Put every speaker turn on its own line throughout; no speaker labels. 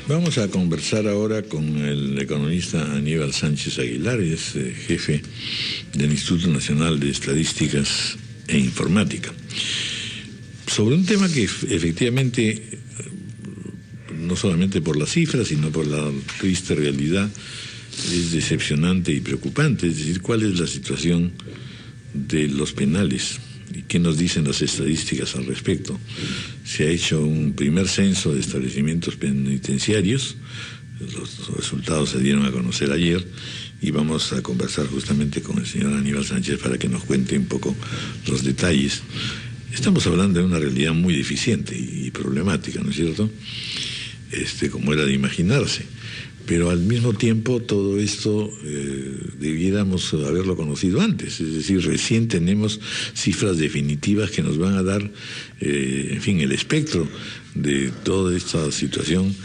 Vamos a conversar ahora con el economista Aníbal Sánchez Aguilar, es jefe del Instituto Nacional de Estadísticas e Informática, sobre un tema que efectivamente, no solamente por las cifras, sino por la triste realidad, es decepcionante y preocupante. Es decir, ¿cuál es la situación de los penales? ¿Y qué nos dicen las estadísticas al respecto? Se ha hecho un primer censo de establecimientos penitenciarios, los resultados se dieron a conocer ayer, y vamos a conversar justamente con el señor Aníbal Sánchez para que nos cuente un poco los detalles. Estamos hablando de una realidad muy deficiente y problemática, ¿no es cierto? Como era de imaginarse. Pero al mismo tiempo todo esto debiéramos haberlo conocido antes, es decir, recién tenemos cifras definitivas que nos van a dar, en fin, el espectro de toda esta situación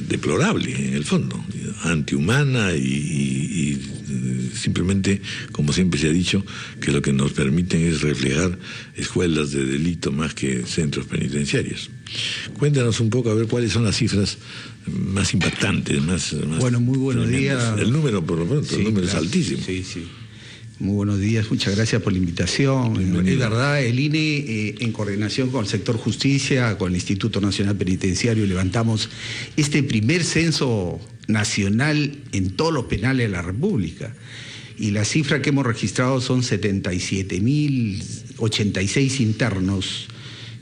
deplorable, en el fondo, antihumana y simplemente, como siempre se ha dicho, que lo que nos permiten es reflejar escuelas de delito más que centros penitenciarios. Cuéntanos un poco a ver cuáles son las cifras más impactantes, más
bueno, muy buenos días.
El número, por lo pronto, sí, el número claro, es altísimo.
Sí. Muy buenos días, muchas gracias por la invitación. Bienvenido. Es verdad, el INE, en coordinación con el sector justicia, con el Instituto Nacional Penitenciario, levantamos este primer censo nacional en todos los penales de la República. Y la cifra que hemos registrado son 77.086 internos,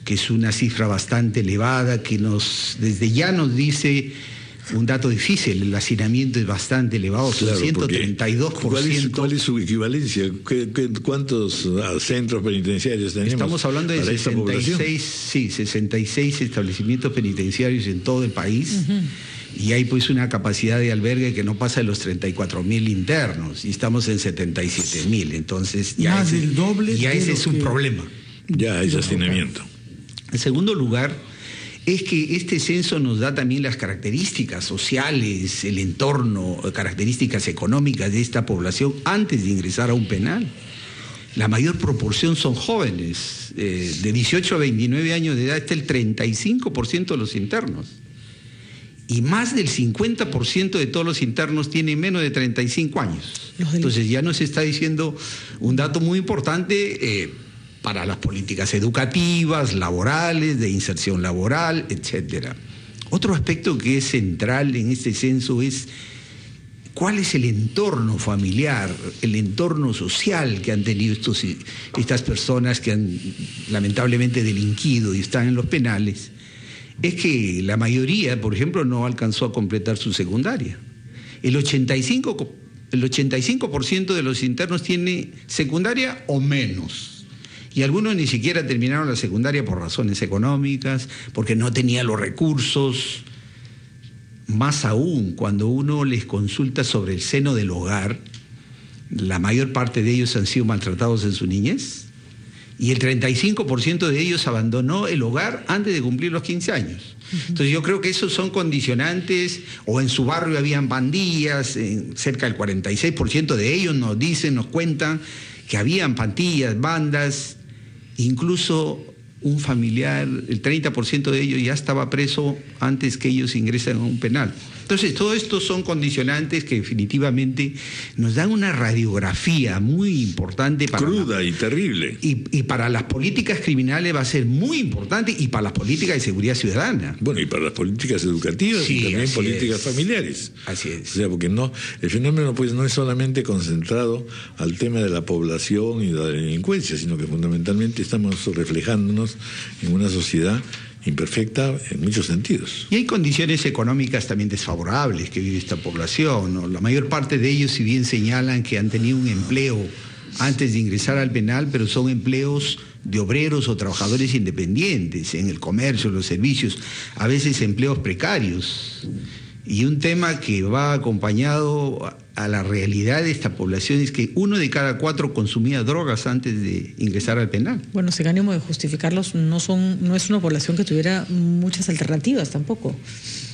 que es una cifra bastante elevada, que desde ya nos dice un dato difícil. El hacinamiento es bastante elevado,
claro,
132%.
¿Cuál es su equivalencia? ¿Cuántos centros penitenciarios tenemos?
Estamos hablando de 66 establecimientos penitenciarios en todo el país. Uh-huh. Y hay pues una capacidad de albergue que no pasa de los 34.000 internos, y estamos en 77.000. Entonces ya
el doble.
Ya ese es un problema.
Ya hay hacinamiento.
En segundo lugar, es que este censo nos da también las características sociales, el entorno, características económicas de esta población antes de ingresar a un penal. La mayor proporción son jóvenes, de 18 a 29 años de edad está el 35% de los internos. Y más del 50% de todos los internos tienen menos de 35 años. Entonces ya nos está diciendo un dato muy importante para las políticas educativas, laborales, de inserción laboral, etcétera. Otro aspecto que es central en este censo es cuál es el entorno familiar, el entorno social que han tenido estas personas que han lamentablemente delinquido y están en los penales. Es que la mayoría, por ejemplo, no alcanzó a completar su secundaria. El 85% de los internos tiene secundaria o menos. Y algunos ni siquiera terminaron la secundaria por razones económicas, porque no tenía los recursos. Más aún, cuando uno les consulta sobre el seno del hogar, la mayor parte de ellos han sido maltratados en su niñez, y el 35% de ellos abandonó el hogar antes de cumplir los 15 años. Entonces yo creo que esos son condicionantes, o en su barrio habían pandillas, cerca del 46% de ellos nos cuentan que habían pandillas, bandas, incluso un familiar, el 30% de ellos ya estaba preso antes que ellos ingresen a un penal. Entonces, todo esto son condicionantes que definitivamente nos dan una radiografía muy importante para
cruda y terrible.
Y para las políticas criminales va a ser muy importante, y para las políticas de seguridad ciudadana.
Bueno, y para las políticas educativas, sí, y también políticas familiares.
Así es.
O sea, porque el fenómeno pues no es solamente concentrado al tema de la población y de la delincuencia, sino que fundamentalmente estamos reflejándonos en una sociedad imperfecta en muchos sentidos.
Y hay condiciones económicas también desfavorables que vive esta población, ¿no? La mayor parte de ellos, si bien señalan que han tenido un empleo antes de ingresar al penal, pero son empleos de obreros o trabajadores independientes en el comercio, los servicios, a veces empleos precarios. Y un tema que va acompañado a la realidad de esta población es que 1 de cada 4 consumía drogas antes de ingresar al penal.
Bueno, sin ánimo de justificarlos, no es una población que tuviera muchas alternativas tampoco.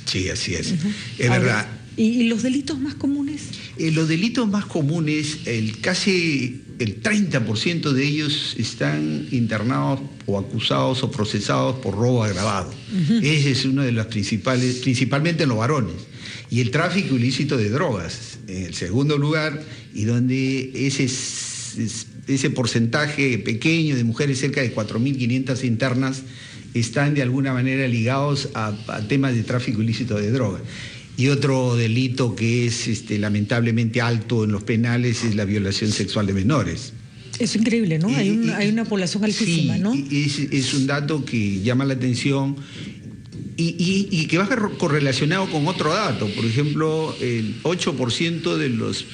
Sí, así es.
Uh-huh.
Es verdad.
¿Y los delitos más comunes?
Los delitos más comunes, casi el 30% de ellos están internados o acusados o procesados por robo agravado. Ese es uno de los principales, principalmente en los varones. Y el tráfico ilícito de drogas, en el segundo lugar, y donde ese porcentaje pequeño de mujeres, cerca de 4.500 internas, están de alguna manera ligados a temas de tráfico ilícito de drogas. Y otro delito que es lamentablemente alto en los penales es la violación sexual de menores.
Es increíble, ¿no? Hay una población altísima,
sí,
¿no?
Es un dato que llama la atención y que va correlacionado con otro dato. Por ejemplo, el 8%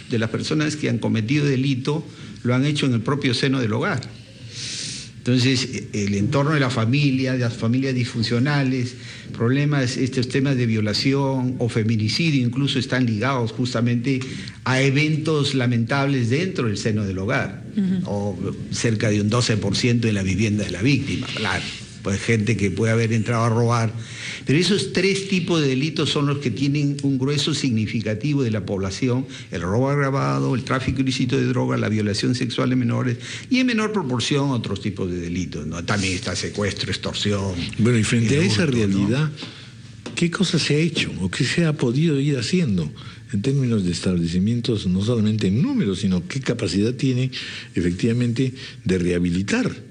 de las personas que han cometido delito lo han hecho en el propio seno del hogar. Entonces, el entorno de las familias disfuncionales, estos temas de violación o feminicidio incluso están ligados justamente a eventos lamentables dentro del seno del hogar, o cerca de un 12% en la vivienda de la víctima, claro. Pues gente que puede haber entrado a robar. Pero esos tres tipos de delitos son los que tienen un grueso significativo de la población: el robo agravado, el tráfico ilícito de drogas, la violación sexual de menores y en menor proporción otros tipos de delitos, ¿no? También está secuestro, extorsión.
Bueno, y frente a esa
hurto,
realidad,
¿no?
¿Qué cosa se ha hecho o qué se ha podido ir haciendo en términos de establecimientos, no solamente en números, sino qué capacidad tiene efectivamente de rehabilitar?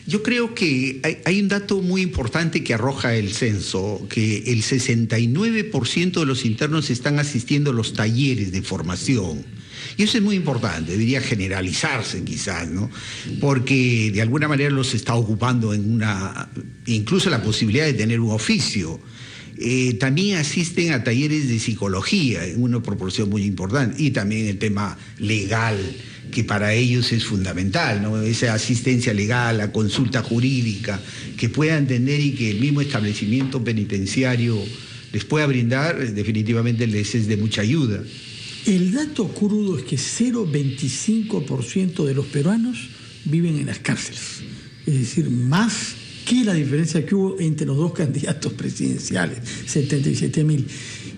Yo creo que hay un dato muy importante que arroja el censo, que el 69% de los internos están asistiendo a los talleres de formación. Y eso es muy importante, debería generalizarse quizás, ¿no? Porque de alguna manera los está ocupando incluso la posibilidad de tener un oficio. También asisten a talleres de psicología en una proporción muy importante, y también el tema legal, que para ellos es fundamental, ¿no? Esa asistencia legal, la consulta jurídica, que puedan tener y que el mismo establecimiento penitenciario les pueda brindar, definitivamente les es de mucha ayuda.
El dato crudo es que 0,25% de los peruanos viven en las cárceles, es decir, más que la diferencia que hubo entre los dos candidatos presidenciales, 77.000.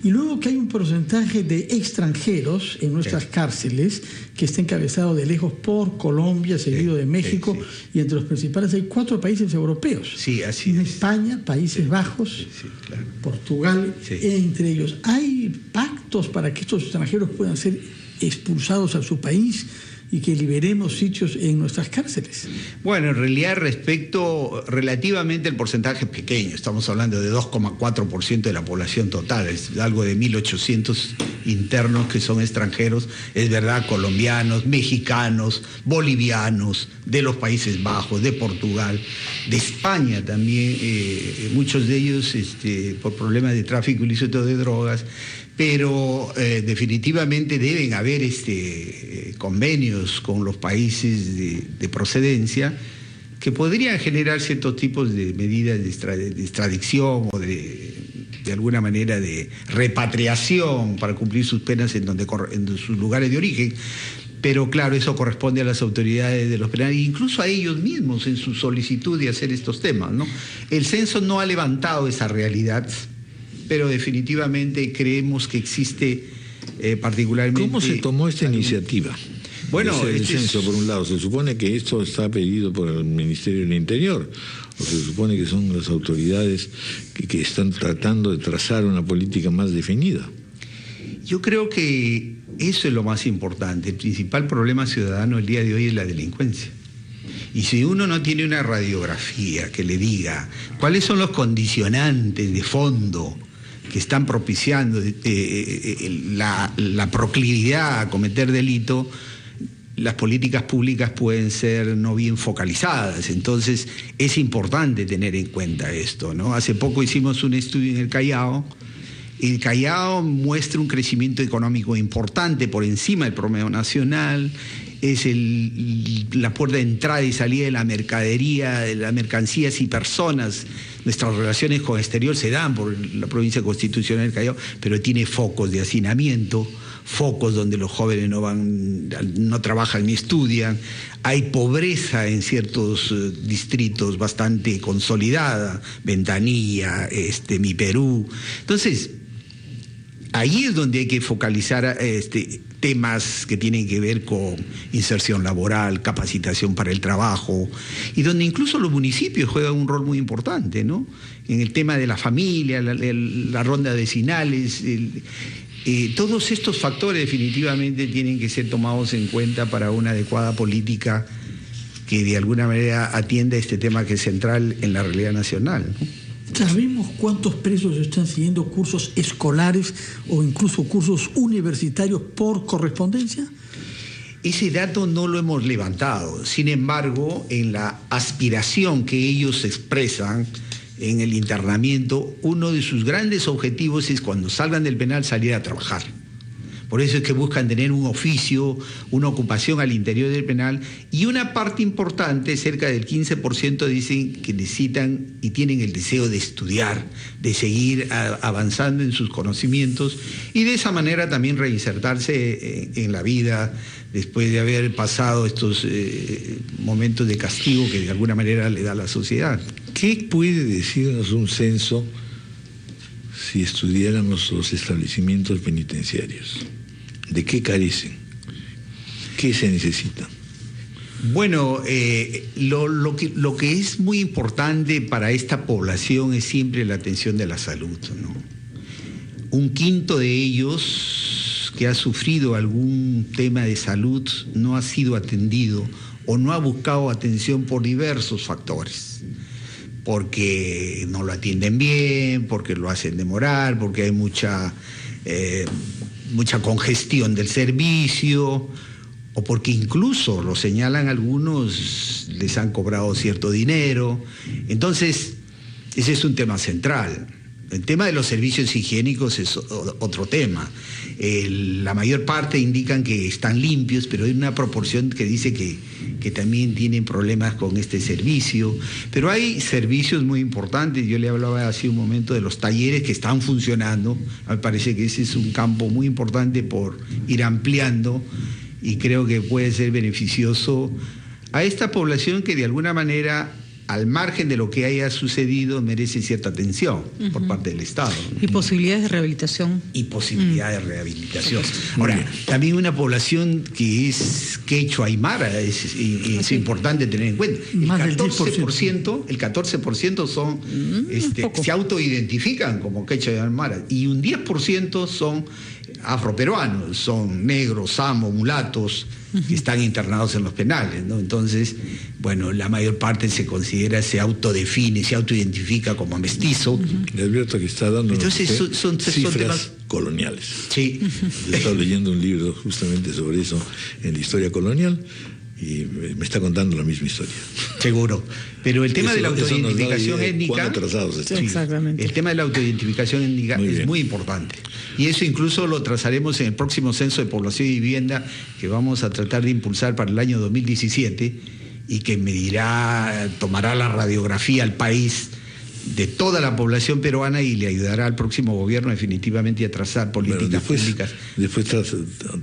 Y luego que hay un porcentaje de extranjeros en nuestras cárceles que está encabezado de lejos por Colombia, seguido de México, y entre los principales hay 4 países europeos.
Sí, así es.
España, Países Bajos,
claro.
Portugal, entre ellos. ¿Hay pactos para que estos extranjeros puedan ser expulsados a su país y que liberemos sitios en nuestras cárceles?
Bueno, en realidad relativamente el porcentaje es pequeño, estamos hablando de 2,4% de la población total, es algo de 1.800 internos que son extranjeros, es verdad, colombianos, mexicanos, bolivianos, de los Países Bajos, de Portugal, de España también, muchos de ellos por problemas de tráfico ilícito de drogas. Pero definitivamente deben haber convenios con los países de procedencia que podrían generar ciertos tipos de medidas de extradición o de alguna manera de repatriación para cumplir sus penas en sus lugares de origen. Pero claro, eso corresponde a las autoridades de los penales, incluso a ellos mismos en su solicitud de hacer estos temas, ¿no? El censo no ha levantado esa realidad, pero definitivamente creemos que existe particularmente...
¿Cómo se tomó esta iniciativa?
Bueno,
el censo, por un lado, se supone que esto está pedido por el Ministerio del Interior, o se supone que son las autoridades que están tratando de trazar una política más definida.
Yo creo que eso es lo más importante. El principal problema ciudadano el día de hoy es la delincuencia. Y si uno no tiene una radiografía que le diga cuáles son los condicionantes de fondo que están propiciando la proclividad a cometer delito, las políticas públicas pueden ser no bien focalizadas. Entonces es importante tener en cuenta esto, ¿no? Hace poco hicimos un estudio en el Callao. El Callao muestra un crecimiento económico importante por encima del promedio nacional. Es la puerta de entrada y salida de la mercadería, de las mercancías y personas. Nuestras relaciones con el exterior se dan por la provincia constitucional del Callao, pero tiene focos de hacinamiento, focos donde los jóvenes no trabajan ni estudian. Hay pobreza en ciertos distritos bastante consolidada, Ventanilla, Mi Perú. Entonces, ahí es donde hay que focalizar temas que tienen que ver con inserción laboral, capacitación para el trabajo, y donde incluso los municipios juegan un rol muy importante, ¿no? En el tema de la familia, la ronda vecinales, todos estos factores definitivamente tienen que ser tomados en cuenta para una adecuada política que de alguna manera atienda este tema que es central en la realidad nacional, ¿no?
¿Sabemos cuántos presos están siguiendo cursos escolares o incluso cursos universitarios por correspondencia?
Ese dato no lo hemos levantado. Sin embargo, en la aspiración que ellos expresan en el internamiento, uno de sus grandes objetivos es cuando salgan del penal salir a trabajar. Por eso es que buscan tener un oficio, una ocupación al interior del penal, y una parte importante, cerca del 15%, dicen que necesitan y tienen el deseo de estudiar, de seguir avanzando en sus conocimientos y de esa manera también reinsertarse en la vida después de haber pasado estos momentos de castigo que de alguna manera le da la sociedad.
¿Qué puede decirnos un censo si estudiáramos los establecimientos penitenciarios? ¿De qué carecen? ¿Qué se necesita?
Bueno, lo que es muy importante para esta población es siempre la atención de la salud, ¿no? Un quinto de ellos que ha sufrido algún tema de salud no ha sido atendido o no ha buscado atención por diversos factores. Porque no lo atienden bien, porque lo hacen demorar, porque hay mucha congestión del servicio, o porque incluso, lo señalan algunos, les han cobrado cierto dinero. Entonces, ese es un tema central. El tema de los servicios higiénicos es otro tema. La mayor parte indican que están limpios, pero hay una proporción que dice que también tienen problemas con este servicio. Pero hay servicios muy importantes. Yo le hablaba hace un momento de los talleres que están funcionando. Me parece que ese es un campo muy importante por ir ampliando y creo que puede ser beneficioso a esta población que de alguna manera, al margen de lo que haya sucedido, merece cierta atención por parte del Estado, ¿no?
Y posibilidades de rehabilitación.
Y posibilidades de rehabilitación. Ahora, también una población que es quechua aymara, es importante tener en cuenta. El 14% son, se autoidentifican como quechua y aymara, y un 10% son afroperuanos, son negros, samos, mulatos, que están internados en los penales, ¿no? Entonces, bueno, la mayor parte se considera, se autodefine, se autoidentifica como mestizo.
Le advierto que está dando
son
cifras
temas
coloniales.
Sí.
He estado leyendo un libro justamente sobre eso en la historia colonial y me está contando la misma historia.
Seguro. Pero el tema de la autoidentificación étnica.
¿Cuán atrasados están?
Exactamente.
El tema de la autoidentificación étnica es muy importante. Y eso incluso lo trazaremos en el próximo Censo de Población y Vivienda que vamos a tratar de impulsar para el año 2017 y que tomará la radiografía al país de toda la población peruana y le ayudará al próximo gobierno definitivamente a trazar políticas públicas.
Después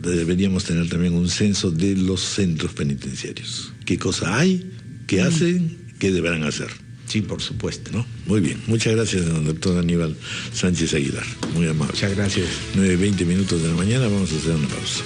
deberíamos tener también un censo de los centros penitenciarios. ¿Qué cosa hay? ¿Qué hacen? ¿Qué deberán hacer?
Sí, por supuesto.
¿No? Muy bien. Muchas gracias, doctor Aníbal Sánchez Aguilar. Muy amable.
Muchas gracias.
9:20 de la mañana. Vamos a hacer una pausa.